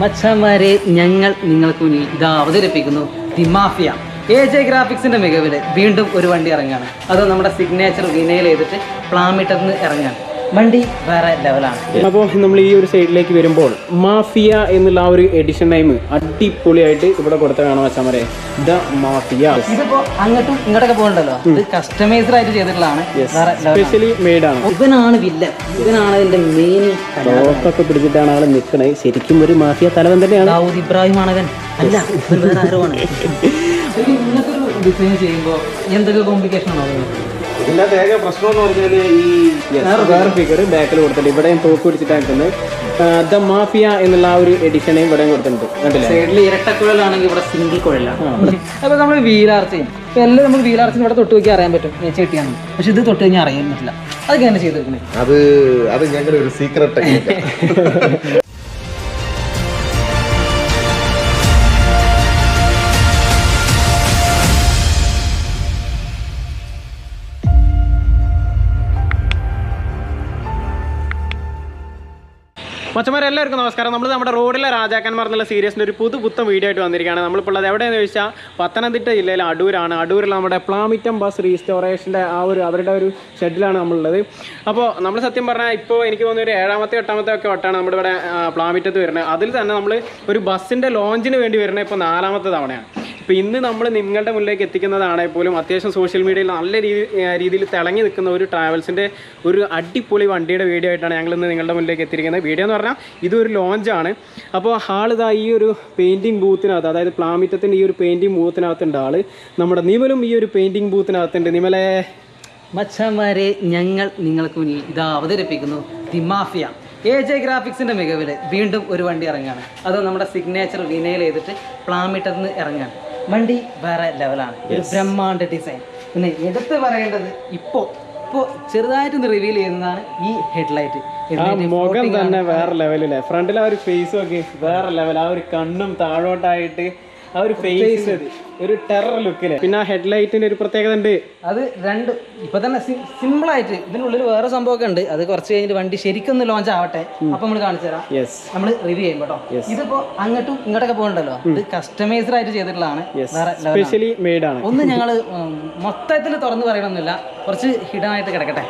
മച്ചാന്മാരെ, ഞങ്ങൾ നിങ്ങൾക്ക് മുന്നിൽ ഇതാ അവതരിപ്പിക്കുന്നു ദി മാഫിയ. AJ ഗ്രാഫിക്സിന്റെ മികവിൽ വീണ്ടും ഒരു വണ്ടി ഇറങ്ങുകയാണ്. അത് നമ്മുടെ സിഗ്നേച്ചർ വിനയിൽ ചെയ്തിട്ട് പ്ലാമിറ്ററിന് ഇറങ്ങുകയാണ്. വണ്ടി വേറെ ലെവലാണ്. അപ്പോൾ നമ്മൾ ഈ ഒരു സൈഡിലേക്ക് വരുമ്പോൾ മാഫിയ എന്നുള്ള ആ ഒരു എഡിഷൻ ടൈം അടിപൊളിയായിട്ട് ഇവിടെ കൊടുത്തതാണ് മച്ചാന്മാരെ, ദ മാഫിയ. ഇതിപ്പോ അങ്ങോട്ടും ഇങ്ങോട്ടൊക്കെ പോകണ്ടല്ലോ, ഇത് കസ്റ്റമൈസ്ഡ് ആയിട്ട് ചെയ്തിട്ടുള്ളതാണ്, സ്പെഷ്യലി മെയ്ഡ് ആണ്. ഇവനാണ് വില്ലൻ, ഇവനാണ് ഇതിന്റെ മെയിൻ. ഒക്കെ പിടിച്ചിട്ടാണ് ആള് നിൽക്കണത്. ശരിക്കും ഒരു മാഫിയ തലവൻ തന്നെയാണ്. ദാവൂദ് ഇബ്രാഹിം ആണവൻ, അല്ല വേറെ ആരുമാണ്. ഇങ്ങനത്തെ ഒരു ഡിസൈൻ ചെയ്യുമ്പോൾ എന്തൊക്കെ കോംപ്ലിക്കേഷൻ ആണോ? ഇതിൻ്റെ ഏക പ്രശ്നം എന്ന് പറഞ്ഞാൽ ഈ വേറെ ഫിഗർ ബാക്കിൽ കൊടുത്തിട്ടുണ്ട്. ഇവിടെയും തോക്ക് പിടിച്ചിട്ടാക്കുന്നത് ദ മാഫിയ എന്നുള്ള ആ ഒരു എഡിഷനെയും ഇവിടെയും കൊടുത്തിട്ടുണ്ട്. കണ്ടില്ലേ, സൈഡിൽ ഇരട്ടക്കുഴലാണെങ്കിൽ ഇവിടെ സിംഗിൾ കുഴലാണ്. അപ്പോൾ നമ്മൾ വീലാർച്ച ചെയ്യും. അപ്പോൾ എല്ലാം നമുക്ക് വീലാർച്ചിന് ഇവിടെ തൊട്ട് നോക്കി അറിയാൻ പറ്റും ചെട്ടിയാണ്. പക്ഷെ ഇത് തൊട്ട് കഴിഞ്ഞാൽ അറിയാൻ പറ്റില്ല. അതൊക്കെ എങ്ങനെ ചെയ്തിരിക്കുന്നത്? അത് ഞങ്ങളുടെ ഒരു സീക്രട്ട് ടെക്നിക്ക്. മച്ചന്മാരെ എല്ലാവർക്കും നമസ്കാരം. നമ്മൾ നമ്മുടെ റോഡിലെ രാജാക്കന്മാർ എന്നുള്ള സീരീസിൻ്റെ ഒരു പുത്തൻ വീഡിയോ ആയിട്ട് വന്നിരിക്കുകയാണ്. നമ്മളിപ്പോൾ ഉള്ളത് എവിടെയെന്ന് ചോദിച്ചാൽ പത്തനംതിട്ട ജില്ലയിലെ അടൂരാണ്. അടൂരിൽ നമ്മുടെ പ്ലാമിറ്റം ബസ് റീസ്റ്റോറേഷൻ്റെ അവരുടെ ഒരു ഷെഡിലാണ് നമ്മളുള്ളത്. അപ്പോൾ നമ്മൾ സത്യം പറഞ്ഞാൽ ഇപ്പോൾ എനിക്ക് തോന്നുന്ന ഒരു 7ാമത്തെ 8ാമത്തെ ഒക്കെ വട്ടമാണ് നമ്മുടെ ഇവിടെ പ്ലാമിറ്റത്ത് വരുന്നത്. അതിൽ തന്നെ നമ്മൾ ഒരു ബസ്സിൻ്റെ ലോഞ്ചിന് വേണ്ടി വരുന്നത് ഇപ്പോൾ 4ാമത്തെ തവണയാണ്. ഇപ്പോൾ ഇന്ന് നമ്മൾ നിങ്ങളുടെ മുന്നിലേക്ക് എത്തിക്കുന്നതാണെങ്കിൽ പോലും അത്യാവശ്യം സോഷ്യൽ മീഡിയയിൽ നല്ല രീതിയിൽ തിളങ്ങി നിൽക്കുന്ന ഒരു ട്രാവൽസിൻ്റെ ഒരു അടിപൊളി വണ്ടിയുടെ വീഡിയോ ആയിട്ടാണ് ഞങ്ങൾ ഇന്ന് നിങ്ങളുടെ മുന്നിലേക്ക് എത്തിയിരിക്കുന്നത്. വീഡിയോ എന്ന് പറഞ്ഞാൽ ഇതൊരു ലോഞ്ചാണ്. അപ്പോൾ ആളിതാ ഈ ഒരു പെയിൻറ്റിങ് ബൂത്തിനകത്ത്, അതായത് പ്ലാമിറ്റത്തിൻ്റെ ഈ ഒരു പെയിൻറ്റിങ് ബൂത്തിനകത്തുണ്ട് ആള്. നമ്മുടെ നിമലും ഈ ഒരു പെയിൻറ്റിങ് ബൂത്തിനകത്തുണ്ട്. നിമലെ മച്ചാന്മാരെ, ഞങ്ങൾ നിങ്ങൾക്ക് മുന്നിൽ ഇതാ അവതരിപ്പിക്കുന്നു ദി മാഫിയ. AJ ഗ്രാഫിക്സിന്റെ മികവിൽ വീണ്ടും ഒരു വണ്ടി ഇറങ്ങുകയാണ്. അത് നമ്മുടെ സിഗ്നേച്ചർ വിനയിൽ ചെയ്തിട്ട് പ്ലാമിറ്ററിന് ഇറങ്ങുകയാണ്. വണ്ടി വേറെ ലെവലാണ്, ഒരു ബ്രഹ്മാണ്ഡ ഡിസൈൻ. പിന്നെ എടുത്ത് പറയേണ്ടത് ഇപ്പോൾ ചെറുതായിട്ടൊന്ന് റിവീൽ ചെയ്യുന്നതാണ് ഈ ഹെഡ്ലൈറ്റ്. മുഖം തന്നെ വേറെ ലെവലില്ലേ, ഫ്രണ്ടിൽ ആ ഒരു ഫേസും ഒക്കെ വേറെ ലെവൽ. ആ ഒരു കണ്ണും താഴോട്ടായിട്ട് ആ ഒരു ഫേസ് ഒരു ടെറർ ലുക്കില്. പിന്നെ ആ ഹെഡ്ലൈറ്റിന്റെ ഒരു പ്രത്യേകത ഉണ്ട്. അത് രണ്ട് ഇപ്പൊ തന്നെ സിമ്പിളായിട്ട് ഇതിനുള്ളിൽ വേറെ സംഭവമൊക്കെ ഉണ്ട്. അത് കുറച്ച് കഴിഞ്ഞിട്ട് വണ്ടി ശരിക്കും ലോഞ്ച് ആവട്ടെ, അപ്പൊ നമ്മൾ കാണിച്ചു തരാം. നമ്മൾ റിവ്യൂ ചെയ്യും കേട്ടോ. ഇതിപ്പോ അങ്ങോട്ടും ഇങ്ങോട്ടൊക്കെ പോകണ്ടല്ലോ, ഇത് കസ്റ്റമൈസ്ഡ് ആയിട്ട് ചെയ്തിട്ടുള്ളതാണ്, സ്പെഷ്യലി മെയ്ഡ് ആണ്. ഒന്ന് ഞങ്ങൾ മൊത്തത്തിൽ തുറന്നു പറയണമെന്നില്ല, കുറച്ച് ഹിഡൻ ആയിട്ട് കിടക്കട്ടെ,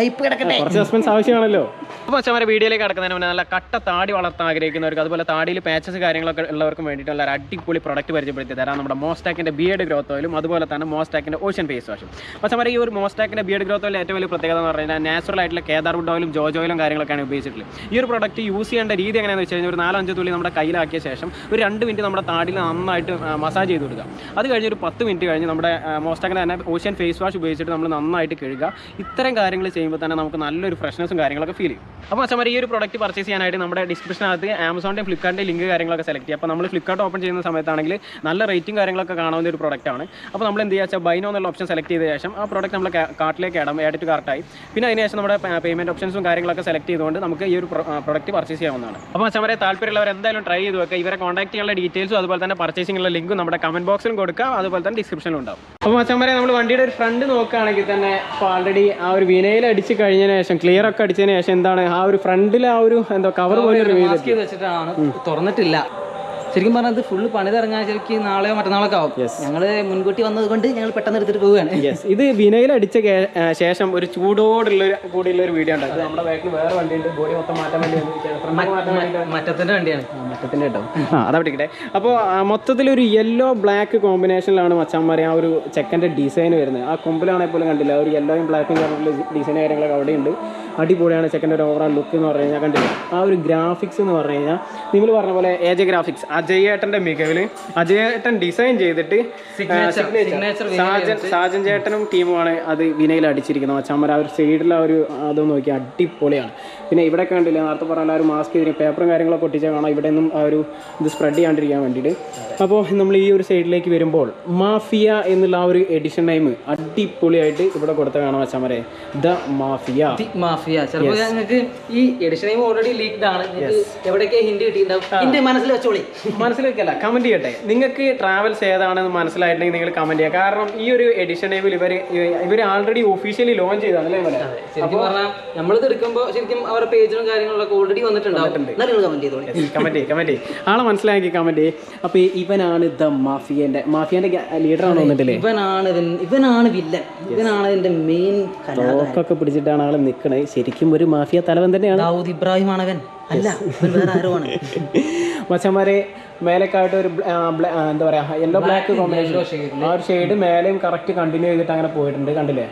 ഹൈപ്പ് കിടക്കട്ടെ, കുറച്ച് സസ്പെൻസ് ആവശ്യമാണല്ലോ. അപ്പോൾ മച്ചന്മാരെ, വീഡിയോയിലേക്ക് കിടക്കുന്നതിന് മുന്നേ നല്ല കട്ട താടി വളർത്താൻ ആഗ്രഹിക്കുന്നവർക്ക്, അതുപോലെ താടിയിൽ പാച്ചസ് കാര്യങ്ങളൊക്കെ ഉള്ളവർക്കും വേണ്ടിയിട്ടുള്ള ഒരു അടിപൊളി പ്രൊഡക്റ്റ് പരിചയപ്പെടുത്തി തരാം. നമ്മുടെ മൂച്ചstackന്റെ ബിയർഡ് ഗ്രോത്ത് ഓയിലും അതുപോലെ തന്നെ മൂച്ചstackന്റെ ഓഷ്യൻ ഫേസ് വാഷും. മച്ചന്മാരെ, ഈ ഒരു മൂച്ചstackന്റെ ബിയർഡ് ഗ്രോത്ത് ഓയിലിന്റെ ഏറ്റവും വലിയ പ്രത്യേകത എന്ന് പറഞ്ഞാൽ നാച്ചുറൽ ആയിട്ടുള്ള കേദാർ വുഡ് ഓയിലും ജോജ് ഓയിലും കാര്യങ്ങളൊക്കെയാണ് ഉപയോഗിച്ചിട്ടുള്ളത്. ഈ ഒരു പ്രൊഡക്റ്റ് യൂസ് ചെയ്യേണ്ട രീതി എങ്ങനെയാണെന്ന് വെച്ച് കഴിഞ്ഞാൽ ഒരു 4-5 തുള്ളി നമ്മുടെ കയ്യിലാക്കിയ ശേഷം ഒരു 2 മിനിറ്റ് നമ്മുടെ താടിയിൽ നന്നായിട്ട് മസാജ് ചെയ്ത് കൊടുക്കുക. അത് കഴിഞ്ഞ് ഒരു 10 മിനിറ്റ് കഴിഞ്ഞ് നമ്മുടെ മൂച്ചstackന്റെ തന്നെ ഓഷ്യൻ ഫേസ് വാഷ് ഉപയോഗിച്ചിട്ട് നമ്മൾ നന്നായിട്ട് കഴുകുക. ഇത്തരം കാര്യങ്ങൾ ചെയ്യുമ്പോൾ തന്നെ നമുക്ക് നല്ലൊരു ഫ്രഷ്നസും കാര്യങ്ങളൊക്കെ ഫീൽ ചെയ്യും. അപ്പോൾ മച്ചന്മാരെ, ഈ ഒരു പ്രൊഡക്റ്റ് പർച്ചേസ് ചെയ്യാനായിട്ട് നമ്മുടെ ഡിസ്ക്രിപ്ഷനകത്ത് ആമസോണിൻ്റെയും ഫ്ലിപ്കാർട്ടിൻ്റെ ലിങ്ക് കാര്യങ്ങളൊക്കെ സെലക്ട് ചെയ്യുക. അപ്പോൾ നമ്മൾ ഫ്ലിപ്കാർട്ട് ഓപ്പൺ ചെയ്യുന്ന സമയത്താണെങ്കിൽ നല്ല റേറ്റിംഗ് കാര്യങ്ങളൊക്കെ കാണാവുന്ന ഒരു പ്രൊഡക്റ്റാണ്. അപ്പോൾ നമ്മൾ എന്ത് ചെയ്യുക, ബൈ നോ എന്നുള്ള ഓപ്ഷൻ സെലക്ട് ചെയ്ത ശേഷം ആ പ്രോഡക്റ്റ് നമ്മൾ കാർട്ടിലേക്ക് ആഡ് ടു കാർട്ടായി. പിന്നെ അതിനുശേഷം നമ്മുടെ പേയ്മെൻറ്റ് ഓപ്ഷൻസും കാര്യങ്ങളൊക്കെ സെലക്ട് ചെയ്തുകൊണ്ട് നമുക്ക് ഈ ഒരു പ്രൊഡക്റ്റ് പർച്ചേസ് ചെയ്യാവുന്നതാണ്. അപ്പോൾ മച്ചന്മാരെ, താല്പര്യമുള്ളവർ എന്തായാലും ട്രൈ ചെയ്ത് വെക്കുക. ഇവരെ കോൺടാക്ട് ചെയ്യാനുള്ള ഡീറ്റെയിൽസും അതുപോലെ തന്നെ പർച്ചേസിംഗുള്ള ലിങ്കും നമ്മുടെ കമൻറ്റ് ബോക്സിലും കൊടുക്കുക, അതുപോലെ തന്നെ ഡിസ്ക്രിപ്ഷനിലും ഉണ്ടാവും. അപ്പോൾ മച്ചന്മാരെ, നമ്മൾ വണ്ടിയുടെ ഒരു ഫ്രണ്ട് നോക്കുകയാണെങ്കിൽ തന്നെ ഇപ്പോൾ ആൾറെഡി ആ ഒരു വിനയിൽ അടിച്ച് കഴിഞ്ഞതിന് ശേഷം, ക്ലിയർ ഒക്കെ അടിച്ചതിന് ശേഷം എന്താണ് ആ ഒരു ഫ്രണ്ടിൽ ആ ഒരു എന്താ കവർ പോലെ വെച്ചിട്ടാണ് തുറന്നിട്ടില്ല. ശരിക്കും പറഞ്ഞാൽ ഇത് ഫുള്ള് പണിതിറങ്ങാൻ ശരിക്കും നാളെയോ മറ്റന്നാളൊക്കെ ആവും. ഞങ്ങൾ മുൻകൂട്ടി വന്നത് കൊണ്ട് ഞങ്ങൾ പെട്ടെന്ന് എടുത്തിട്ട് പോവുകയാണ്. ഇത് വിനയിൽ അടിച്ച ശേഷം ഒരു ചൂടോടുള്ള കൂടിയുള്ള ഒരു വീഡിയോ ഉണ്ട്. നമ്മുടെ ബാക്കിൽ വേറെ വണ്ടിയുണ്ട്, ബോഡി മൊത്തം മാറ്റാൻ വേണ്ടി മറ്റത്തിന്റെ വണ്ടിയാണ്, മറ്റത്തിന്റെ കേട്ടോ. അതാ പിടിക്കട്ടെ. അപ്പോൾ മൊത്തത്തിൽ ഒരു യെല്ലോ ബ്ലാക്ക് കോമ്പിനേഷനിലാണ് മച്ചാന്മാരെ ആ ഒരു ചെക്കൻ്റെ ഡിസൈൻ വരുന്നത്. ആ കൊമ്പിലാണെങ്കിൽ പോലും കണ്ടില്ല, ഒരു യെല്ലോയും ബ്ലാക്കും ചേർന്നുള്ള ഡിസൈൻ കാര്യങ്ങളൊക്കെ അവിടെയുണ്ട്. അടിപൊളിയാണ് ചെക്കൻ്റെ ഒരു ഓവറാൾ ലുക്ക് എന്ന് പറഞ്ഞു കഴിഞ്ഞാൽ. കണ്ടില്ല, ആ ഒരു ഗ്രാഫിക്സ് എന്ന് പറഞ്ഞു കഴിഞ്ഞാൽ നിങ്ങൾ പറഞ്ഞ പോലെ AJ ഗ്രാഫിക്സ് അജയേട്ടൻ്റെ മികവില് അജയേട്ടൻ ഡിസൈൻ ചെയ്തിട്ട് സാജൻ ചേട്ടനും ടീമുമാണ് അത് വിനയിൽ അടിച്ചിരിക്കുന്നത്. മച്ചാന്മാർ ആ ഒരു സൈഡിൽ ആ ഒരു അതൊന്നും നോക്കി അടിപൊളിയാണ്. പിന്നെ ഇവിടെ കണ്ടില്ല, നേരത്തെ പറഞ്ഞ ആ ഒരു മാസ്ക് ചെയ്തിട്ട് പേപ്പറും കാര്യങ്ങളൊക്കെ ഒട്ടിച്ചാൽ കാണാം, ഇവിടെ നിന്നും ആ ഒരു ഇത് സ്പ്രെഡ് ചെയ്യാണ്ടിരിക്കാൻ വേണ്ടിയിട്ട്. അപ്പോൾ നമ്മൾ ഈ ഒരു സൈഡിലേക്ക് വരുമ്പോൾ മാഫിയ എന്നുള്ള ആ ഒരു എഡിഷൻ ടൈം അടിപൊളിയായിട്ട് ഇവിടെ കൊടുത്ത കാണാം മച്ചാന്മാരെ, ദ മാഫിയ. മാഫിയ. ചിലപ്പോൾ ഞങ്ങൾക്ക് ഈ എഡിഷൻ നെയിം ഓൾറെഡി ലീക്ഡ് ആണ്. എവിടെയൊക്കെ ഹിന്റ് കിട്ടിയിട്ടുണ്ടാവും. ഹിന്റ് മനസ്സിൽ വെച്ചോളി. മനസ്സിൽ വെക്കല്ല, കമന്റ് ചെയ്യട്ടെ. നിങ്ങൾക്ക് ട്രാവൽസ് ഏതാണെന്ന് മനസ്സിലായിട്ടുണ്ടെങ്കിൽ നിങ്ങൾ കമന്റ് ചെയ്യുക. കാരണം ഈ ഒരു എഡിഷൻ നെയിമിൽ ഇവർ ആൾറെഡി ഒഫീഷ്യലി ലോഞ്ച് ചെയ്താണ് അല്ലേ? ശരിക്കും പറഞ്ഞാൽ നമ്മളിത് എടുക്കുമ്പോൾ ശരിക്കും അവരുടെ പേജിലും കാര്യങ്ങളൊക്കെ ഓൾറെഡി വന്നിട്ടുണ്ടാവും. കമന്റ് ആളെ മനസ്സിലാക്കി കമന്റ് ചെയ്യും. അപ്പൊ ഇവനാണ് ദ മാഫിയന്റെ ലീഡർ ആണ് വന്നിട്ടില്ലേ? ഇവനാണ് വില്ലൻ. ഇവനാണ് ഇതിന്റെ മെയിൻ തോക്കൊക്കെ പിടിച്ചിട്ടാണ് ആള് നിക്കണേ. ശരിക്കും ഒരു മാഫിയ തലവൻ തന്നെയാണ്. ദാവൂദ് ഇബ്രാഹിം ആണവൻ. അല്ല, വേറെ ആരോ ആണ്. മച്ചന്മാരെ മേലേക്കായിട്ട് ഒരു എന്താ പറയാ യെല്ലോ ബ്ലാക്ക് കോമ്പിനേഷൻ, ആ ഒരു ഷെയ്ഡ് മേലെയും കറക്റ്റ് കണ്ടിന്യൂ ചെയ്തിട്ട് അങ്ങനെ പോയിട്ടുണ്ട്. കണ്ടില്ലേ?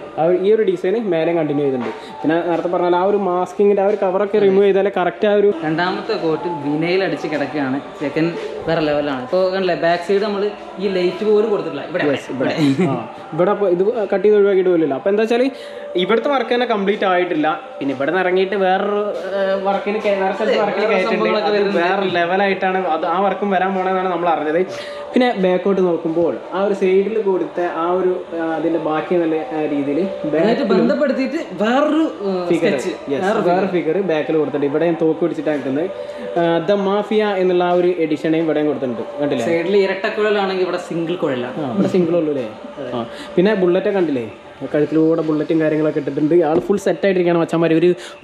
ഈ ഒരു ഡിസൈന് മേലെയും കണ്ടിന്യൂ ചെയ്തിട്ടുണ്ട്. പിന്നെ നേരത്തെ പറഞ്ഞാൽ ആ ഒരു മാസ്കിങ്ങിന്റെ ആ ഒരു കവറൊക്കെ റിമൂവ് ചെയ്താലേ കറക്റ്റ് ആ ഒരു രണ്ടാമത്തെ കോട്ട് വിനയിൽ അടിച്ച് കിടക്കുകയാണ്. സെക്കൻഡ് വേറെ ലെവലാണ്. ഇപ്പോൾ കണ്ടില്ലേ, ബാക്ക് സൈഡ് നമ്മൾ ഈ ലൈറ്റ് പോലും കൊടുത്തിട്ടില്ല. ഇവിടെ ഇത് കട്ട് ചെയ്ത് ഒഴിവാക്കിയിട്ട് പോലില്ല. അപ്പോൾ എന്താ വെച്ചാൽ ഇവിടുത്തെ വർക്ക് തന്നെ കംപ്ലീറ്റ് ആയിട്ടില്ല. പിന്നെ ഇവിടെ നിന്ന് ഇറങ്ങിയിട്ട് വേറൊരു വർക്കിന് വേറെ സ്ഥലത്ത് വർക്കിന് കയറ്റുന്നുണ്ട്. വേറെ ലെവലായിട്ടാണ് അത് ആ വർക്കും വരാൻ പോണെന്നാണ് നമ്മൾ അറിഞ്ഞത്. പിന്നെ ബാക്കോട്ട് നോക്കുമ്പോൾ ആ ഒരു സൈഡിൽ കൊടുത്ത ആ ഒരു അതിന്റെ ബാക്കി നല്ല രീതിയിൽ ബന്ധപ്പെടുത്തിയിട്ട് വേറൊരു ഫിഗർ ബാക്കിൽ കൊടുത്തിട്ടുണ്ട്. ഇവിടെയും തോക്ക് പിടിച്ചിട്ടാണ് കിട്ടുന്നത്. ദ മാഫിയ എന്നുള്ള ആ ഒരു എഡിഷനെയും ഇവിടെയും കൊടുത്തിട്ടുണ്ട്. കണ്ടില്ലേ? സൈഡിൽ ഇരട്ടക്കുഴലാണെങ്കിൽ ഇവിടെ സിംഗിൾ കുഴലാണ്. ഇവിടെ സിംഗിൾ ഉള്ളൂ അല്ലേ? പിന്നെ ബുള്ളറ്റ് കണ്ടില്ലേ? കഴുത്തിലൂടെ ബുള്ളറ്റും കാര്യങ്ങളൊക്കെ ഇട്ടിട്ടുണ്ട്. ആൾ ഫുൾ സെറ്റായിട്ടിരിക്കുകയാണ് മച്ചന്മാർ.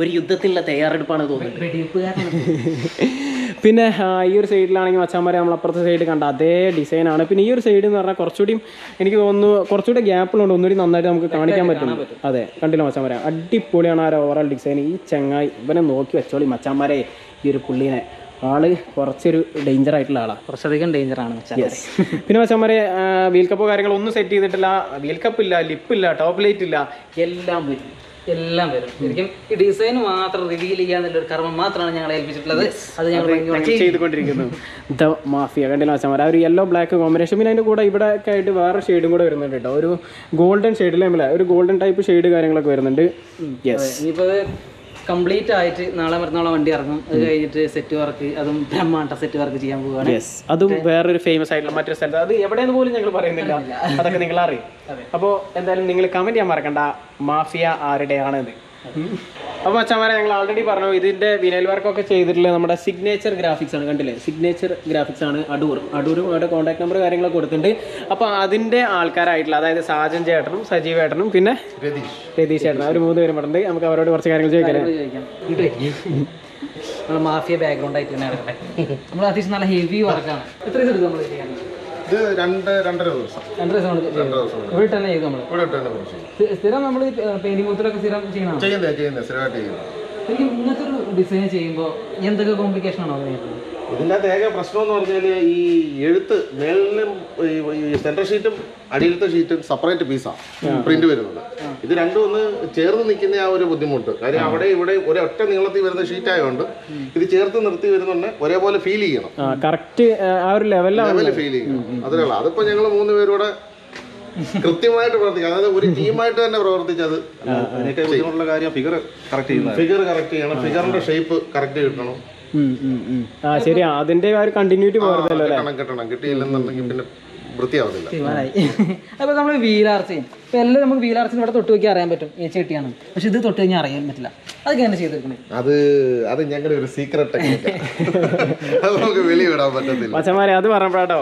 ഒരു യുദ്ധത്തിലുള്ള തയ്യാറെടുപ്പാണ് തോന്നുന്നത്. പിന്നെ ഈ ഒരു സൈഡിലാണെങ്കിൽ മച്ചാന്മാരെ നമ്മൾ അപ്പുറത്തെ സൈഡ് കണ്ട അതേ ഡിസൈനാണ്. പിന്നെ ഈ ഒരു സൈഡ് എന്ന് പറഞ്ഞാൽ കുറച്ചുകൂടി എനിക്ക് തോന്നുന്നു കുറച്ചുകൂടി ഗ്യാപ്പിലുണ്ട്. ഒന്നുകൂടി നന്നായിട്ട് നമുക്ക് കാണിക്കാൻ പറ്റും. അതെ, കണ്ടില്ല മച്ചാന്മാരെ? അടിപൊളിയാണ് ആ ഒരു ഓവറോൾ ഡിസൈൻ. ഈ ചങ്ങായി ഇവനെ നോക്കി വെച്ചോളി മച്ചാന്മാരെ. ഈ ഒരു പുള്ളീനെ ആള് കുറച്ചൊരു ഡേഞ്ചർ ആയിട്ടുള്ള ആളാണ്, കുറച്ചധികം ഡേഞ്ചറാണ്. പിന്നെ മച്ചാന്മാരെ വീൽ കപ്പോ കാര്യങ്ങളൊന്നും സെറ്റ് ചെയ്തിട്ടില്ല. വീൽ കപ്പ് ഇല്ല, ലിപ്പില്ല, ടോപ്പ് ലൈറ്റ് ഇല്ല, എല്ലാം വരും. ശരിക്കും ഈ ഡിസൈൻ മാത്രം റിവീൽ ചെയ്യാന്നുള്ളൊരു കർമ്മം മാത്രമാണ് ഞങ്ങൾ ഏൽപ്പിച്ചിട്ടുള്ളത്. അത് ഞങ്ങൾ ചെയ്തുകൊണ്ടിരിക്കുന്നു. ദ മാഫിയ കണ്ടില്ല മച്ചാന്മാരെ? ആ ഒരു യെല്ലോ ബ്ലാക്ക് കോമ്പിനേഷൻ. പിന്നെ അതിൻ്റെ കൂടെ ഇവിടെ ഒക്കെ ആയിട്ട് വേറെ ഷെയ്ഡും കൂടെ വരുന്നുണ്ട് കേട്ടോ. ഒരു ഗോൾഡൻ ഷെയ്ഡിലെ ഒരു ഗോൾഡൻ ടൈപ്പ് ഷെയ്ഡ് കാര്യങ്ങളൊക്കെ വരുന്നുണ്ട്. ഇനിയിപ്പോൾ കംപ്ലീറ്റ് ആയിട്ട് നാളെ മറ്റന്നാളെ വണ്ടി ഇറങ്ങും. അത് കഴിഞ്ഞിട്ട് സെറ്റ് വർക്ക്, അതും ബ്രഹ്മാണ്ട സെറ്റ് വർക്ക് ചെയ്യാൻ പോവുകയാണ്. അതും വേറൊരു ഫേമസ് ആയിട്ടുള്ള മറ്റൊരു സ്ഥലത്ത്. അത് എവിടെയെന്ന് പോലും ഞങ്ങൾ പറയുന്നില്ല, അതൊക്കെ നിങ്ങൾ അറിയും. അപ്പോൾ എന്തായാലും നിങ്ങൾ കമന്റ് ചെയ്യാൻ മറക്കണ്ട മാഫിയ ആരുടെയാണെന്ന്. അപ്പോൾ മച്ചാന്മാരെ ഞങ്ങൾ ആൾറെഡി പറഞ്ഞു ഇതിൻ്റെ വിനൽ വർക്കൊക്കെ ചെയ്തിട്ടുള്ളത് നമ്മുടെ സിഗ്നേച്ചർ ഗ്രാഫിക്സ് ആണ്. കണ്ടില്ലേ? സിഗ്നേച്ചർ ഗ്രാഫിക്സ് ആണ്. അടൂറും അവരുടെ കോൺടാക്ട് നമ്പർ കാര്യങ്ങളൊക്കെ കൊടുത്തിട്ടുണ്ട്. അപ്പോൾ അതിൻ്റെ ആൾക്കാരായിട്ടുള്ള അതായത് സാജൻ ചേട്ടനും സജീവ് ഏട്ടനും പിന്നെ രതീഷ് ചേട്ടനും അവർ 3 പേരും പറഞ്ഞിട്ട് നമുക്ക് അവരോട് കുറച്ച് കാര്യങ്ങൾ ചോദിക്കാം. നമ്മൾ മാഫിയ ബാക്ക്ഗ്രൗണ്ട് ആയിട്ട് തന്നെ നടക്കട്ടെ. നമ്മൾ അത്യാവശ്യം നല്ല ഹെവി വർക്കാണ്. എത്ര ദിവസം എടുക്കും നമ്മൾ ചെയ്യാൻ? ഇത് 2-2.5 ദിവസം. 2 ദിവസം ഇവിടെ തന്നെ ചെയ്തു. നമ്മൾ സ്ഥിരം നമ്മൾ പെയിന്റിംഗ് ബൂത്തിലൊക്കെ സ്ഥിരം ചെയ്യണം. സ്ഥിരമായിട്ട് ചെയ്യുന്നത്. ശരിക്കും ഇങ്ങനത്തെ ഒരു ഡിസൈൻ ചെയ്യുമ്പോൾ എന്തൊക്കെ കോംപ്ലിക്കേഷൻ ആണോ അതിനകത്ത്? ഇതിൻ്റെ അകത്ത് ഏക പ്രശ്നം എന്ന് പറഞ്ഞാൽ ഈ എഴുത്ത് മേളിലും സെൻട്രൽ ഷീറ്റും അടിയിലത്തെ ഷീറ്റും സെപ്പറേറ്റ് പീസാണ് പ്രിന്റ് വരുന്നത്. ഇത് രണ്ടും ഒന്ന് ചേർന്ന് നിൽക്കുന്ന ആ ഒരു ബുദ്ധിമുട്ട്. കാര്യം അവിടെ ഇവിടെ ഒരൊറ്റ നീളത്തിൽ വരുന്ന ഷീറ്റ് ആയതുകൊണ്ട് ഇത് ചേർത്ത് നിർത്തി വരുന്നുണ്ട് ഒരേപോലെ ഫീൽ ചെയ്യണം. കറക്റ്റ് ആ ഒരു ലെവലിൽ ഫീൽ ചെയ്യണം. അതിനുള്ള അതിപ്പോൾ ഞങ്ങൾ 3 പേരൂടെ കൃത്യമായിട്ട് പ്രവർത്തിക്കുക. അതായത് ഒരു ടീമായിട്ട് തന്നെ പ്രവർത്തിച്ചത്. കാര്യം ഫിഗർ കറക്റ്റ് ചെയ്യണം. ഫിഗറിന്റെ ഷേപ്പ് കറക്റ്റ് കിട്ടണം. ശരിയാ, അതിന്റെ ആ ഒരു കണ്ടിന്യൂറ്റി കിട്ടണം. കിട്ടിയില്ലെന്നുണ്ടെങ്കിൽ പിന്നെ വൃത്തിയാവുന്നില്ല. അപ്പൊ നമ്മൾ വീലാർച്ച ചെയ്യും. ഇപ്പൊ എല്ലാം നമുക്ക് വീലാർച്ചിന് ഇവിടെ തൊട്ട് നോക്കി അറിയാൻ പറ്റും ഏച്ചി കിട്ടിയാണ്. പക്ഷെ ഇത് തൊട്ട് കഴിഞ്ഞാൽ അറിയാൻ പറ്റില്ല. അതൊക്കെ എങ്ങനെ ചെയ്തെടുക്കണേ? അത് ഞങ്ങളുടെ ഒരു സീക്രട്ട് ടെക്നിക്ക്. അത് നമുക്ക് വെളിവിടാൻ പറ്റത്തില്ല. മച്ചന്മാരെ അത് പറഞ്ഞപ്പോട്ടോ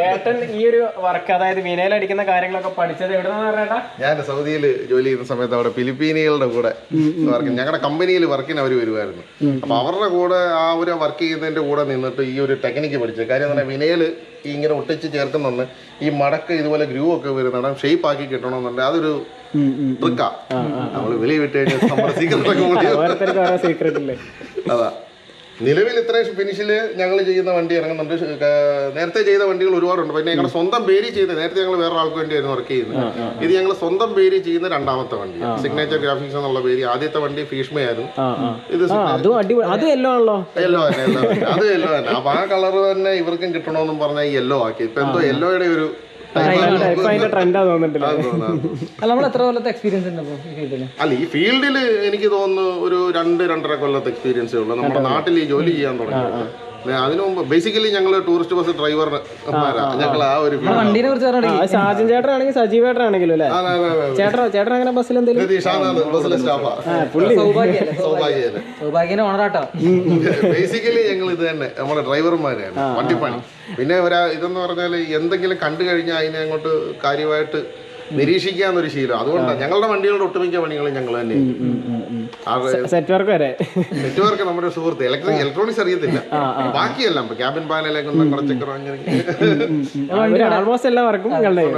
ഏട്ടൻ ഈ ഒരു വർക്ക് അതായത് വിനയിലടിക്കുന്ന കാര്യങ്ങളൊക്കെ പഠിച്ചത് എവിടെയാണെന്ന് പറഞ്ഞേട്ടാ? ഞാൻ സൗദിയിൽ ജോലി ചെയ്യുന്ന സമയത്ത് അവിടെ ഫിലിപ്പീനികളുടെ കൂടെ വർക്ക്, ഞങ്ങളുടെ കമ്പനിയിൽ വർക്കിന് അവർ വരുമായിരുന്നു. അപ്പൊ അവരുടെ കൂടെ ആ ഒരു വർക്ക് ചെയ്യുന്നതിന്റെ കൂടെ നിന്നിട്ട് ഈ ഒരു ടെക്നിക്ക് പഠിച്ചത്. കാര്യം എന്ന് പറഞ്ഞാൽ വിനയിൽ ഇങ്ങനെ ഒട്ടിച്ച് ചേർക്കുന്നുണ്ട്. ഈ മടക്ക് ഇതുപോലെ ഗ്രൂ ഒക്കെ വരുന്നിടം ഷേപ്പ് ആക്കി കിട്ടണമെന്നുണ്ട്. അതൊരു ട്രിക്കാ. നമ്മള് വെളി വിട്ട് കഴിഞ്ഞാൽ നമ്മുടെ സീക്രട്ട് അതാ. നിലവിൽ ഇത്രയും ഫിനിഷില് ഞങ്ങൾ ചെയ്യുന്ന വണ്ടി ഇറങ്ങുന്നുണ്ട്. നേരത്തെ ചെയ്ത വണ്ടികൾ ഒരുപാടുണ്ട്. പിന്നെ ഞങ്ങളുടെ സ്വന്തം പേര് ചെയ്യുന്നത്, നേരത്തെ ഞങ്ങൾ വേറെ ആൾക്ക് വേണ്ടിയായിരുന്നു വർക്ക് ചെയ്യുന്നത്. ഇത് ഞങ്ങൾ സ്വന്തം പേര് ചെയ്യുന്ന 2ാമത്തെ വണ്ടി. സിഗ്നേച്ചർ ഗ്രാഫിക്സ് എന്നുള്ള പേര്. ആദ്യത്തെ വണ്ടി ഫീഷ്മയായിരുന്നു. ഇത് അത് യെല്ലോ തന്നെ. അപ്പൊ ആ കളർ തന്നെ ഇവർക്കും കിട്ടണമെന്നും പറഞ്ഞാൽ യെല്ലോ ആക്കി. ഇപ്പൊ എന്തോ യെല്ലോയുടെ ഒരു അല്ല ഈ ഫീൽഡിൽ എനിക്ക് തോന്നുന്നു ഒരു 2-2.5 കൊല്ലത്തെ എക്സ്പീരിയൻസേ ഉള്ളൂ. നമ്മുടെ നാട്ടിൽ ഈ ജോലി ചെയ്യാൻ തുടങ്ങി. അതിനു മുമ്പ് ബേസിക്കലി ഞങ്ങൾ ടൂറിസ്റ്റ് ബസ് ഡ്രൈവറിന് ഞങ്ങൾ ആ ഒരു വണ്ടീനെ കുറിച്ച് സാജൻ ചേട്ടനാണെങ്കിൽ സജീവേട്ടനാണെങ്കിലും അല്ലേ ചേട്ടൻ അങ്ങനെ ബസ്സിൽ എന്തെങ്കിലും ബസ്സിലെ സ്റ്റാഫാ സൗഭാഗ്യന്റെ ഓണറാട്ടോ. ബേസിക്കലി ഞങ്ങൾ ഇത് തന്നെ നമ്മുടെ ഡ്രൈവർമാരാണ് വണ്ടിപ്പണി. പിന്നെ ഇതെന്ന് പറഞ്ഞാൽ എന്തെങ്കിലും കണ്ടു കഴിഞ്ഞാൽ അതിനെ അങ്ങോട്ട് കാര്യമായിട്ട് നിരീക്ഷിക്കാന്നൊരു ശീലം. അതുകൊണ്ടാണ് ഞങ്ങളുടെ വണ്ടികളുടെ ഒട്ടുമിക്ക പണികളും ഞങ്ങൾ തന്നെ. നെറ്റ്വർക്ക് നമ്മുടെ സുഹൃത്ത് ഇലക്ട്രോണിക്സ് അറിയത്തില്ല, ബാക്കിയെല്ലാം ക്യാബിൻ പാനലേക്ക് കുറച്ചൊക്കെ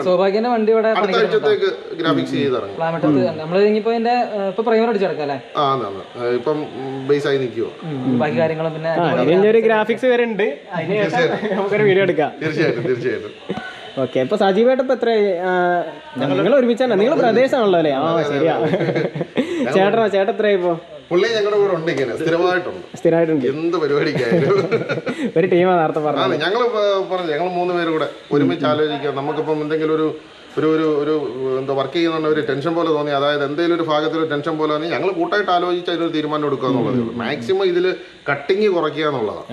സൗഭാഗ്യന്റെ വണ്ടി ഇവിടെ അടുത്ത ആഴ്ചത്തേക്ക് ഗ്രാഫിക്സ് ചെയ്തിറങ്ങും. ഇപ്പം ബേസ് ആയി നിൽക്കുവോ ബാക്കി കാര്യങ്ങളും പിന്നെ ഗ്രാഫിക്സ് വരെ ഉണ്ട്. നമുക്കൊരു വീഡിയോ എടുക്കാം തീർച്ചയായിട്ടും. ഓക്കെ, ഇപ്പൊ സജീവായിട്ട് ഇപ്പൊ എത്ര നിങ്ങൾ ഒരുമിച്ചാണ്? നിങ്ങൾ പ്രദേശമാണല്ലോ അല്ലേ? ആ ശരിയാ. ചേട്ടൻ എത്രയായി ഇപ്പൊ? പുള്ളി ഞങ്ങളുടെ കൂടെ ഉണ്ട്, ഇങ്ങനെ സ്ഥിരമായിട്ടുണ്ട്. എന്ത് പരിപാടിക്കായാലും ഒരു ടീമാണ് നേരത്തെ പറഞ്ഞത്. ഞങ്ങൾ 3 പേര് കൂടെ ഒരുമിച്ച് ആലോചിക്കാം. നമുക്കിപ്പം എന്തെങ്കിലും ഒരു എന്താ വർക്ക് ചെയ്യുന്ന ഒരു ടെൻഷൻ പോലെ തോന്നി, അതായത് എന്തെങ്കിലും ഒരു ഭാഗത്തിൽ ഒരു ടെൻഷൻ പോലെ തോന്നി, ഞങ്ങൾ കൂട്ടായിട്ട് ആലോചിച്ച് അതിനൊരു തീരുമാനം എടുക്കുക എന്നുള്ളതേ ഉള്ളൂ. മാക്സിമം ഇതിൽ കട്ടിങ് കുറയ്ക്കുക എന്നുള്ളതാണ്.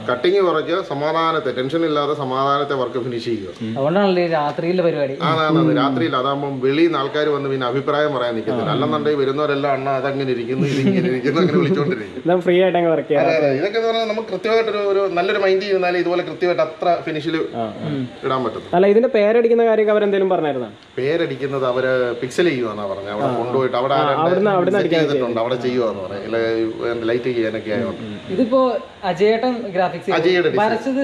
കട്ടിങ് കുറയ്ക്കുക, സമാധാനത്തെ ടെൻഷൻ ഇല്ലാതെ സമാധാനത്തെ വർക്ക് ഫിനിഷ് ചെയ്യുക. അതുകൊണ്ടാണല്ലേ രാത്രിയിലെ പരിപാടി. രാത്രിയിൽ അതാകുമ്പോൾ വെളിയിൽ നിന്ന് ആൾക്കാർ വന്ന് പിന്നെ അഭിപ്രായം പറയാൻ നിൽക്കുന്നില്ല. അല്ലെന്നുണ്ടെങ്കിൽ വരുന്നവരെല്ലാം അണ്ണ അതങ്ങനെ ഇരിക്കുന്നു ഇതിങ്ങനെ ഇരിക്കുന്നു അങ്ങനെ വിളിച്ചോണ്ടിരിക്കും. ഫ്രീ ആയിട്ട് വർക്ക് ചെയ്യാം. ഇതൊക്കെ പറഞ്ഞാൽ നമുക്ക് കൃത്യമായിട്ട് ഒരു നല്ലൊരു മൈൻഡ് ചെയ്യുന്നാലും ഇതുപോലെ കൃത്യമായിട്ട് അത്ര ഫിനിഷിൽ ഇടാൻ പറ്റും. അല്ല, ഇതിന്റെ പേരടിക്കുന്ന കാര്യമൊക്കെ അവരെന്തെങ്കിലും പറഞ്ഞായിരുന്നു? പേരടിക്കുന്നത് അവര് പിക്സൽ ചെയ്യുവാന്നാ പറഞ്ഞത്. അവിടെ കൊണ്ടുപോയിട്ട് അവിടെ ചെയ്തിട്ടുണ്ട്, അവിടെ ചെയ്യുവാന്ന് പറയാം, ലൈറ്റ് ചെയ്യാനൊക്കെ ആയതുകൊണ്ട്. ഇതിപ്പോ അജയേട്ടൻ ഗ്രാഫിക്സ് വരച്ചത്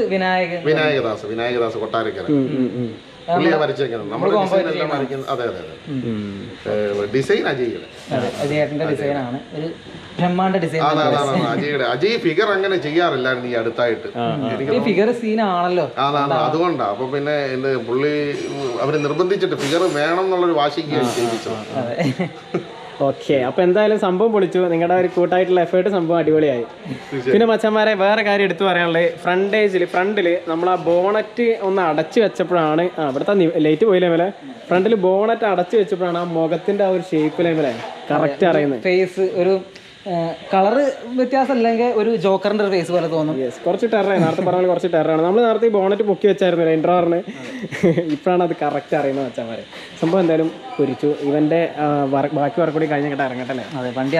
വിനായകദാസ് കൊട്ടാരക്കര പുള്ളിയെ വരച്ചേക്കുന്നത്. നമ്മുടെ ഡിസൈൻ എല്ലാം വരയ്ക്കുന്നത്. അതെ ഡിസൈൻ അജയേട്ടന്റെ ഡിസൈനാണ്. ഒരു ബ്രഹ്മാണ്ഡ ഡിസൈൻ. അജയ് ഫിഗർ അങ്ങനെ ചെയ്യാറില്ലായിരുന്നു ഈ അടുത്തായിട്ട്. ഫിഗർ സീനാണല്ലോ, അതുകൊണ്ടാ. അപ്പൊ പിന്നെ പുള്ളി അവര് നിർബന്ധിച്ചിട്ട് ഫിഗർ വേണം എന്നുള്ളൊരു വാശിക്ക് ചെയ്യിപ്പിച്ചത്. ഓക്കെ, അപ്പൊ എന്തായാലും സംഭവം പൊളിച്ചു. നിങ്ങളുടെ ഒരു കൂട്ടായിട്ടുള്ള എഫേർട്ട് സംഭവം അടിപൊളിയായി. പിന്നെ മച്ചന്മാരെ വേറെ കാര്യം എടുത്തു പറയാനുള്ളത്, ഫ്രണ്ടില് നമ്മൾ ആ ബോണറ്റ് ഒന്ന് അടച്ചു വെച്ചപ്പോഴാണ് ഇവിടുത്തെ ലൈറ്റ് പോയില്ലേ മേലെ, ഫ്രണ്ടിൽ ബോണറ്റ് അടച്ചു വെച്ചപ്പോഴാണ് ആ മുഖത്തിന്റെ ആ ഒരു ഷേപ്പിലെ മേലെ കറക്റ്റ് അറിയുന്നത്. ഫേസ് ഒരു കളറ് വ്യത്യാസം അല്ലെങ്കിൽ ഒരു ജോക്കറിന്റെ ഫേസ് പോലെ തോന്നും. കുറച്ച് ടെററാണ്, നേരത്തെ പറഞ്ഞാൽ കുറച്ച് ടെററാണ്. നമ്മൾ നേരത്തെ ഈ ബോണറ്റ് പൊക്കി വെച്ചായിരുന്നു ഇൻട്രോറിന്, ഇപ്പോഴാണ് അത് കറക്റ്റ് അറിയുന്നത് വെച്ചാൽ. സംഭവം എന്തായാലും പൊരിച്ചു. ഇവന്റെ ബാക്കി വർക്ക് കൂടി കഴിഞ്ഞിട്ട് ഇറങ്ങട്ടെ അല്ലേ? അതെ, വണ്ടി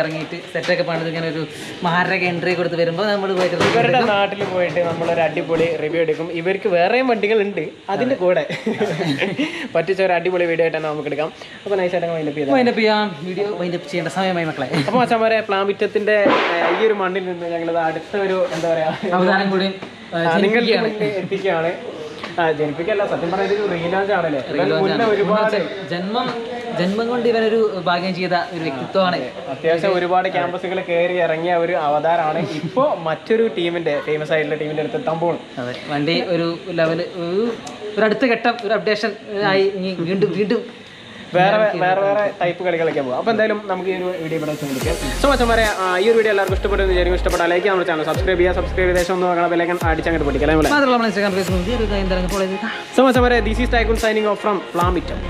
ഇറങ്ങിയിട്ട് സെറ്റൊക്കെ പണിത് ഇങ്ങനെ ഒരു മഹാരൊക്കെ എൻട്രി കൊടുത്ത് വരുമ്പോൾ നമ്മൾ ഇവരുടെ നാട്ടിൽ പോയിട്ട് നമ്മളൊരു അടിപൊളി റിവ്യൂ എടുക്കും. ഇവർക്ക് വേറെയും വണ്ടികളുണ്ട്, അതിന്റെ കൂടെ പറ്റിച്ച ഒരു അടിപൊളി വീഡിയോ ആയിട്ടാണ് നമുക്ക് എടുക്കാം. അപ്പോൾ നൈസായിട്ട് വൈൻഡപ്പ് ചെയ്യാം. വീഡിയോ വൈൻഡപ്പ് ചെയ്യേണ്ട സമയമായി മക്കളെ. അപ്പോൾ മച്ചാമാരെ, പ്ലാമിറ്റത്തിന്റെ ഈ ഒരു മണ്ണിൽ നിന്ന് ഞങ്ങളത് അടുത്ത ഒരു എന്താ പറയാ അവതാരം കൂടി എത്തിക്കുകയാണ്. ജനിപ്പിക്കല്ല, സത്യം പറഞ്ഞ ഒരു റീലാഞ്ച് ആണല്ലേ. ഒരുപാട് ജന്മം കൊണ്ട് ഇവനൊരു ഭാഗ്യം ചെയ്ത ഒരു വ്യക്തിത്വമാണ്. അത്യാവശ്യം ഒരുപാട് ക്യാമ്പസുകൾ കയറി ഇറങ്ങിയ ഒരു അവതാരമാണ്. ഇപ്പോൾ മറ്റൊരു ടീമിന്റെ ഫേമസ് ആയിട്ടുള്ള ടീമിന്റെ അടുത്ത് എത്താൻ പോകും. അതെ, വണ്ടി ഒരു ലെവല് ഒരു അടുത്ത ഘട്ടം ഒരു അപ്ഡേഷൻ ആയി വീണ്ടും വേറെ ടൈപ്പ് കളികളൊക്കെ പോകും. അപ്പോൾ എന്തായാലും നമുക്ക് ഈ ഒരു വീഡിയോ ഇവിടെ വെച്ച് സോ മച്ചന്മാരെ, ഈ ഒരു വീഡിയോ എല്ലാവർക്കും ഇഷ്ടപ്പെട്ടെന്ന് വിചാരിക്കും. ഇഷ്ടപ്പെട്ട ലൈക്ക് നമ്മുടെ ചാനൽ സബ്സ്ക്രൈബ് ചെയ്ത ശേഷം ഒന്ന് നോക്കണം, ബെല്ലൈക്കൺ അടിച്ചങ്ങോട്ട് പൊട്ടിക്കാം. സോ മച്ചന്മാരെ, this is Tigoons signing off from പ്ലാമിറ്റം.